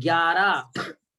11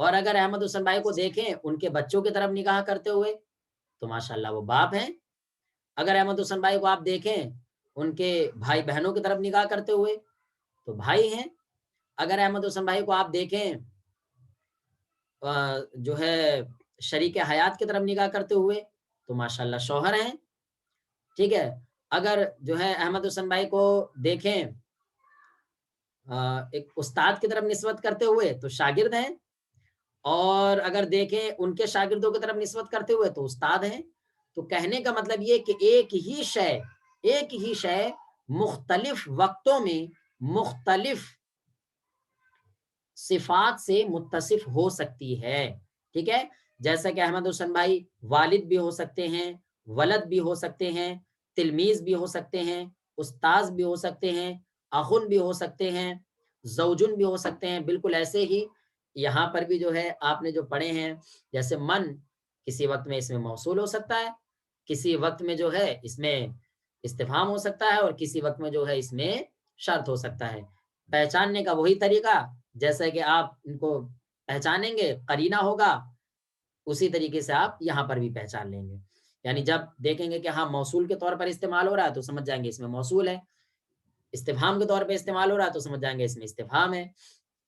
اور اگر احمد حسن بھائی کو دیکھیں ان کے بچوں کی طرف نگاہ کرتے ہوئے تو ماشاءاللہ وہ باپ ہیں. اگر احمد حسن بھائی کو آپ دیکھیں ان کے بھائی بہنوں کی طرف نگاہ کرتے ہوئے تو بھائی ہیں. اگر احمد حسن بھائی کو آپ دیکھیں جو ہے شریک حیات کی طرف نگاہ کرتے ہوئے تو ماشاءاللہ شوہر ہیں. ٹھیک ہے. اگر جو ہے احمد حسن بھائی کو دیکھیں ایک استاد کی طرف نسبت کرتے ہوئے تو شاگرد ہیں. اور اگر دیکھیں ان کے شاگردوں کی طرف نسبت کرتے ہوئے تو استاد ہیں. تو کہنے کا مطلب یہ کہ ایک ہی شے مختلف وقتوں میں مختلف صفات سے متصف ہو سکتی ہے. ٹھیک ہے. جیسا کہ احمد حسن بھائی والد بھی ہو سکتے ہیں، ولد بھی ہو سکتے ہیں، تلمیذ بھی ہو سکتے ہیں، استاذ بھی ہو سکتے ہیں، اخن بھی ہو سکتے ہیں، زوجن بھی ہو سکتے ہیں. بالکل ایسے ہی یہاں پر بھی جو ہے آپ نے جو پڑھے ہیں جیسے من کسی وقت میں اس میں موصول ہو سکتا ہے، کسی وقت میں جو ہے اس میں استفہام ہو سکتا ہے، اور کسی وقت میں جو ہے اس میں شرط ہو سکتا ہے. پہچاننے کا وہی طریقہ جیسا کہ آپ ان کو پہچانیں گے قرینہ ہوگا، اسی طریقے سے آپ یہاں پر بھی پہچان لیں گے. یعنی جب دیکھیں گے کہ ہاں موصول کے طور پر استعمال ہو رہا ہے تو سمجھ جائیں گے اس میں موصول ہے، استفہام کے طور پہ استعمال ہو رہا ہے تو سمجھ جائیں گے اس میں استفہام ہے.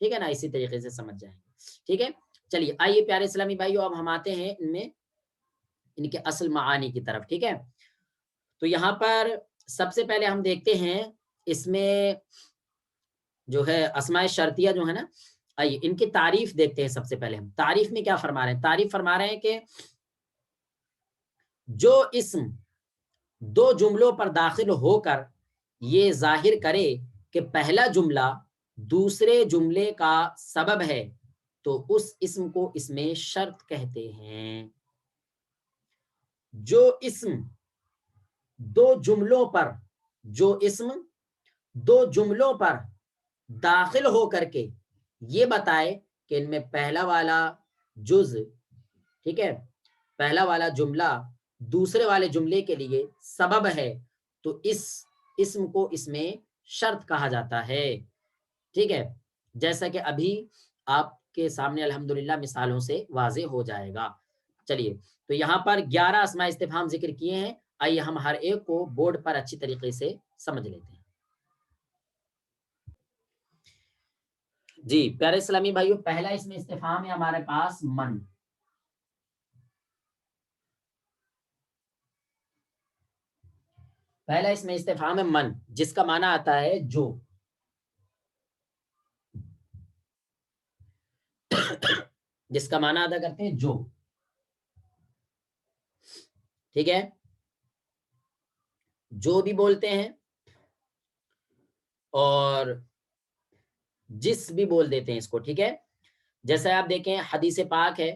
ٹھیک ہے نا. اسی طریقے سے سمجھ جائیں گے. ٹھیک ہے. چلیے آئیے پیارے اسلامی بھائیو اب ہم آتے ہیں ان میں ان کے اصل معانی کی طرف. ٹھیک ہے. تو یہاں پر سب سے پہلے ہم دیکھتے ہیں اس میں جو ہے اسماء شرطیہ جو ہے نا، آئیے ان کی تعریف دیکھتے ہیں. سب سے پہلے ہم تعریف میں کیا فرما رہے ہیں. تعریف فرما رہے ہیں کہ جو اسم دو جملوں پر داخل ہو کر یہ ظاہر کرے کہ پہلا جملہ دوسرے جملے کا سبب ہے تو اس اسم کو اس میں شرط کہتے ہیں. جو اسم دو جملوں پر داخل ہو کر کے یہ بتائے کہ ان میں پہلا والا جز، ٹھیک ہے، پہلا والا جملہ دوسرے والے جملے کے لیے سبب ہے تو اس اسم کو اس میں شرط کہا جاتا ہے. ٹھیک ہے. جیسا کہ ابھی آپ کے سامنے الحمدللہ مثالوں سے واضح ہو جائے گا. چلیے تو یہاں پر 11 اسماء استفہام ذکر کیے ہیں. آئیے ہم ہر ایک کو بورڈ پر اچھی طریقے سے سمجھ لیتے ہیں. جی پیارے اسلامی بھائیو، پہلا اسم استفہام ہے ہمارے پاس من. پہلا اسم استفہام ہے من، جس کا معنی آتا ہے جو. جس کا معنی ادا کرتے ہیں جو. ٹھیک ہے. جو بھی بولتے ہیں اور جس بھی بول دیتے ہیں اس کو. ٹھیک ہے. جیسا آپ دیکھیں حدیث پاک ہے،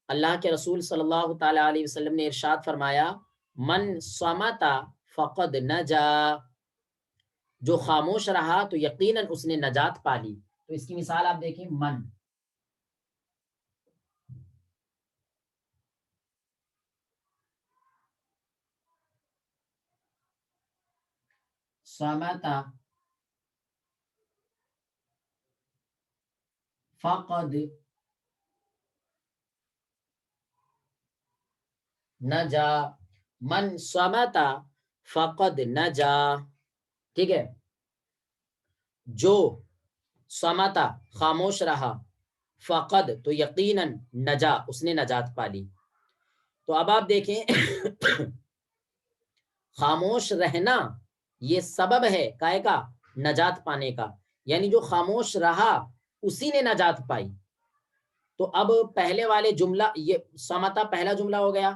اللہ کے رسول صلی اللہ تعالی علیہ وسلم نے ارشاد فرمایا من صمتا فقد نجا، جو خاموش رہا تو یقیناً اس نے نجات پا لی. تو اس کی مثال آپ دیکھیں من. صمتا فقد نجا، من صمتا فقد نجا. ٹھیک ہے. جو صمتا خاموش رہا، فقد تو یقیناً نجا اس نے نجات پا لی. تو اب آپ دیکھیں خاموش رہنا یہ سبب ہے کائے کا، نجات پانے کا. یعنی جو خاموش رہا اسی نے نجات پائی. تو اب پہلے والے جملہ یہ صمتا پہلا جملہ ہو گیا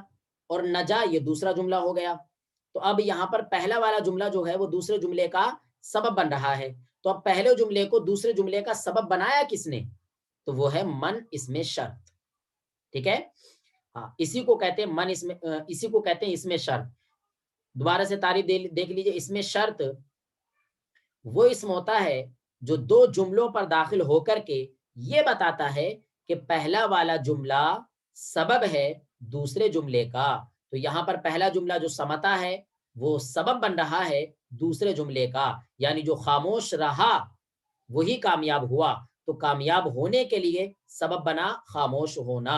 اور نجا یہ دوسرا جملہ ہو گیا. تو اب یہاں پر پہلا والا جملہ جو ہے وہ دوسرے جملے کا سبب بن رہا ہے. تو اب پہلے جملے کو دوسرے جملے کا سبب بنایا کس نے؟ تو وہ ہے من اس میں شرط. ٹھیک ہے. ہاں اسی کو کہتے ہیں من، اس میں اسی کو کہتے ہیں اس میں شرط. دوبارہ سے تعریف دیکھ لیجئے. اس میں شرط وہ اسم ہوتا ہے جو دو جملوں پر داخل ہو کر کے یہ بتاتا ہے کہ پہلا والا جملہ سبب ہے دوسرے جملے کا. تو یہاں پر پہلا جملہ جو سمتا ہے وہ سبب بن رہا ہے دوسرے جملے کا، یعنی جو خاموش رہا وہی کامیاب ہوا. تو کامیاب ہونے کے لیے سبب بنا خاموش ہونا.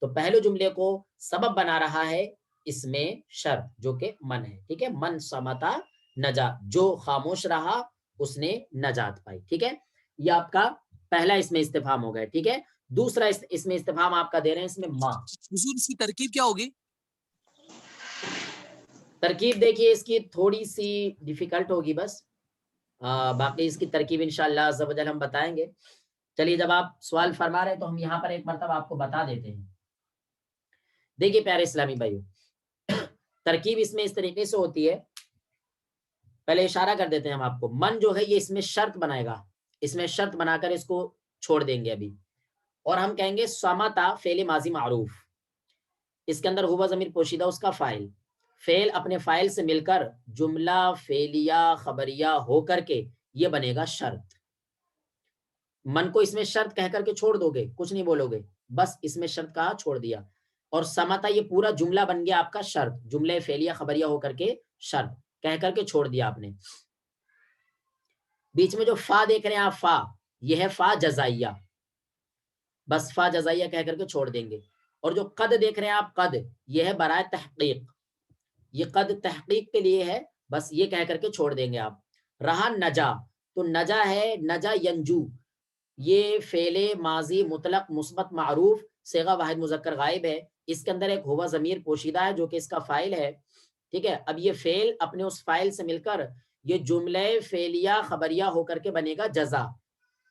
تو پہلے جملے کو سبب بنا رہا ہے اس میں شرط جو کہ من ہے. ٹھیک ہے, من سمتا نجا, جو خاموش رہا اس نے نجات پائی. ٹھیک ہے, یہ آپ کا پہلا اس میں استفہام ہو گیا. ٹھیک ہے, دوسرا اس میں استفہام آپ کا دے رہے ہیں اس میں ماں. حضور اس کی ترکیب کیا ہوگی؟ ترکیب دیکھیے اس کی تھوڑی سی ڈیفیکلٹ ہوگی بس, باقی اس کی ترکیب انشاءاللہ عز و جل ہم بتائیں گے. چلیے جب آپ سوال فرما رہے ہیں تو ہم یہاں پر ایک مرتبہ آپ کو بتا دیتے ہیں. دیکھیے پیارے اسلامی بھائیو, ترکیب اس میں اس طریقے سے ہوتی ہے, پہلے اشارہ کر دیتے ہیں ہم آپ کو. من جو ہے یہ اس میں شرط بنائے گا, اس میں شرط بنا کر اس کو چھوڑ دیں گے ابھی, اور ہم کہیں گے سمتا فعل ماضی معروف, اس کے اندر ہوا ضمیر پوشیدہ اس کا فاعل, فعل اپنے فاعل سے مل کر جملہ فعلیہ خبریہ ہو کر کے یہ بنے گا شرط. من کو اس میں شرط کہہ کر کے چھوڑ دو گے, کچھ نہیں بولو گے, بس اس میں شرط کہا چھوڑ دیا, اور سمتا یہ پورا جملہ بن گیا آپ کا شرط, جملہ فعلیہ خبریہ ہو کر کے شرط کہہ کر کے چھوڑ دیا آپ نے. بیچ میں جو فا دیکھ رہے ہیں آپ, فا یہ ہے فا جزائیہ, بس فا جزائیہ کہہ کر کے چھوڑ دیں گے. اور جو قد دیکھ رہے ہیں آپ, قد یہ ہے برائے تحقیق, یہ قد تحقیق کے لیے ہے, بس یہ کہہ کر کے چھوڑ دیں گے آپ. رہا نجا, تو نجا ہے نجا ینجو, یہ فعل ماضی مطلق مثبت معروف صیغہ واحد مذکر غائب ہے, اس کے اندر ایک ہوا ضمیر پوشیدہ ہے جو کہ اس کا فاعل ہے. ٹھیک ہے, اب یہ فعل اپنے اس فاعل سے مل کر یہ جملہ فعلیہ خبریہ ہو کر کے بنے گا جزا.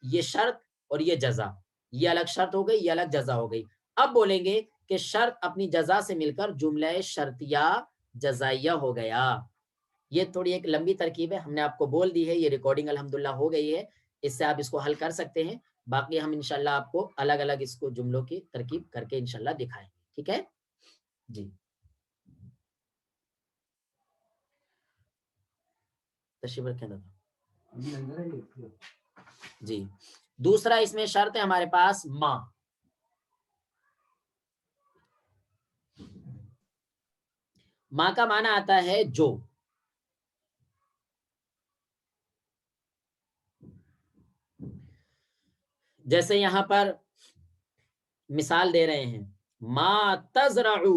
یہ شرط اور یہ جزا, یہ الگ شرط ہو گئی, یہ الگ جزا ہو گئی. اب بولیں گے کہ شرط اپنی جزا سے مل کر جملہ شرطیہ جزائیہ ہو گیا. یہ تھوڑی ایک لمبی ترکیب ہے, ہم نے آپ کو بول دی ہے, یہ ریکارڈنگ الحمدللہ ہو گئی ہے, اس سے آپ اس کو حل کر سکتے ہیں. باقی ہم انشاءاللہ آپ کو الگ الگ اس کو جملوں کی ترکیب کر کے انشاءاللہ دکھائیں. ٹھیک ہے جی, تشریف رکھیں دادا جی. دوسرا اس میں شرط ہے ہمارے پاس ماں. ماں کا معنی آتا ہے جو, جیسے یہاں پر مثال دے رہے ہیں, ما تزرعو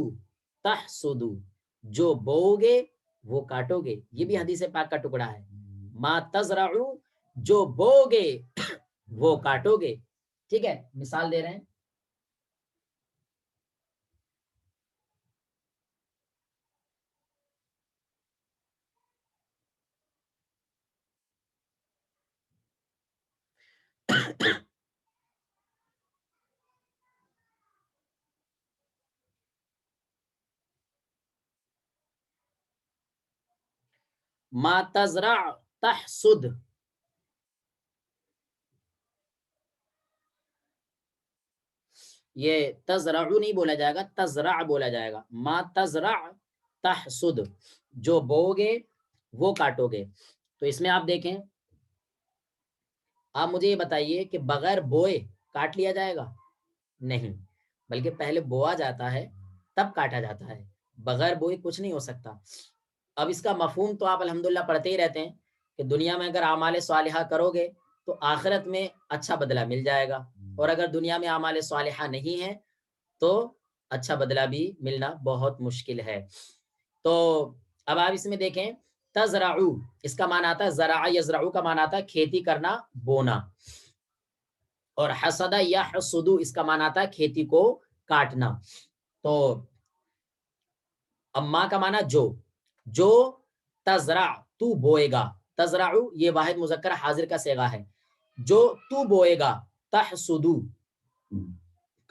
تحصدو, جو بو گے وہ کاٹو گے, یہ بھی حدیث پاک کا ٹکڑا ہے. ما تزرعو, جو بو گے وہ کاٹو گے. ٹھیک ہے, مثال دے رہے ہیں, ما تزرع تحصد, یہ تزرعو نہیں بولا جائے گا, تزرع بولا جائے گا. ما تزرع تحصد, جو بو گے وہ کاٹو گے. تو اس میں آپ دیکھیں, آپ مجھے یہ بتائیے کہ بغیر بوئے کاٹ لیا جائے گا؟ نہیں, بلکہ پہلے بویا جاتا ہے تب کاٹا جاتا ہے, بغیر بوئے کچھ نہیں ہو سکتا. اب اس کا مفہوم تو آپ الحمدللہ پڑھتے ہی رہتے ہیں کہ دنیا میں اگر اعمال صالحہ کرو گے تو آخرت میں اچھا بدلہ مل جائے گا, اور اگر دنیا میں اعمال صالحہ نہیں ہے تو اچھا بدلہ بھی ملنا بہت مشکل ہے. تو اب آپ اس میں دیکھیں, تزرعو اس کا معنی آتا ہے زرع یزرعو کا معنی آتا ہے کھیتی کرنا, بونا, اور حسد یحسد اس کا معنی آتا ہے کھیتی کو کاٹنا. تو اما کا معنی جو تزرع تو بوئے گا, تزرعو یہ واحد مذکر حاضر کا صیغہ ہے, جو تو بوئے گا, تحسدو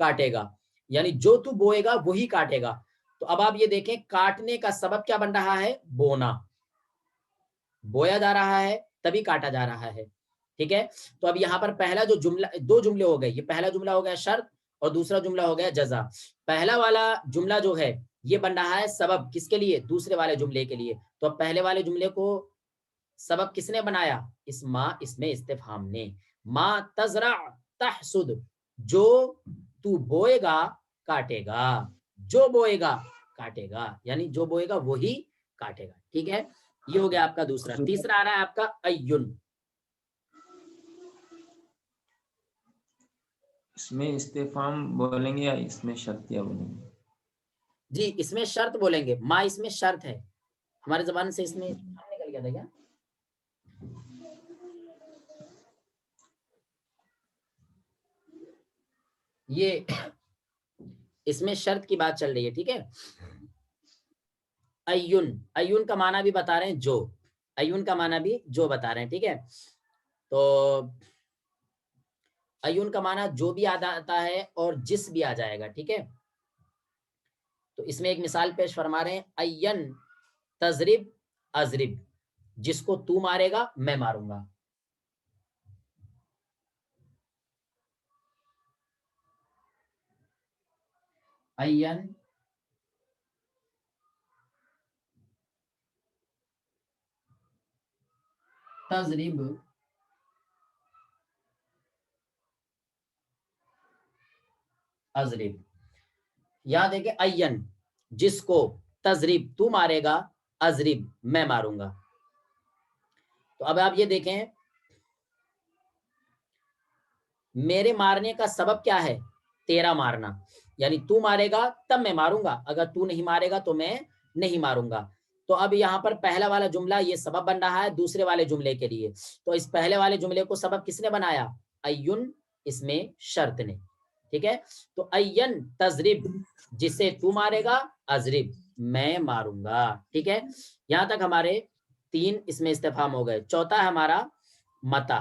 کاٹے گا, یعنی جو تو بوئے گا وہی کاٹے گا. تو اب آپ یہ دیکھیں کاٹنے کا سبب کیا بن رہا ہے, بونا, بویا جا رہا ہے تبھی کاٹا جا رہا ہے. ٹھیک ہے, تو اب یہاں پر پہلا جو جملہ, دو جملے ہو گئے, یہ پہلا جملہ ہو گیا شرط اور دوسرا جملہ ہو گیا جزا. پہلا والا جملہ جو ہے یہ بن رہا ہے سبب, کس کے لیے, دوسرے والے جملے کے لیے. تو اب پہلے والے جملے کو سبب کس نے بنایا, اس ما اس میں استفہام نے. ما تزرع تحصد, جو تو بوئے گا کاٹے گا, جو بوئے گا کاٹے گا, یعنی جو بوئے گا وہی کاٹے گا. ٹھیک ہے, یہ ہو گیا آپ کا دوسرا. تیسرا آ رہا ہے آپ کا ایون. اس میں استفہام بولیں گے یا اس میں شرطیہ بولیں گے؟ جی اس میں شرط بولیں گے، ما اس میں شرط ہے، ہمارے زبان سے اس میں نکل گیا تھا کیا؟ یہ اس میں شرط کی بات چل رہی ہے، ٹھیک ہے. ایون، ایون کا معنی بھی بتا رہے ہیں جو، ایون کا معنی بھی جو بتا رہے ہیں، ٹھیک ہے. تو ایون کا معنی جو بھی آتا ہے اور جس بھی آ جائے گا، ٹھیک ہے. تو اس میں ایک مثال پیش فرما رہے ہیں، این تضرب اضرب، جس کو تو مارے گا میں ماروں گا. این تضرب اضرب، یاد ہے کہ این جس کو تضرب تو مارے گا، اضرب میں ماروں گا. تو اب آپ یہ دیکھیں میرے مارنے کا سبب کیا ہے؟ تیرا مارنا، یعنی تو مارے گا تب میں ماروں گا، اگر تو نہیں مارے گا تو میں نہیں ماروں گا. تو اب یہاں پر پہلا والا جملہ یہ سبب بن رہا ہے دوسرے والے جملے کے لیے. تو اس پہلے والے جملے کو سبب کس نے بنایا؟ ایون، اس میں شرط نے، ٹھیک ہے. تو این تضرب، جسے تو مارے گا، اضرب میں ماروں گا، ٹھیک ہے. یہاں تک ہمارے 3 اس میں استفہام ہو گئے. چوتھا ہے ہمارا متا.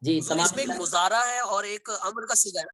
جی حضور اس میں ایک مضارع ہے اور ایک امر کا صیغہ ہے.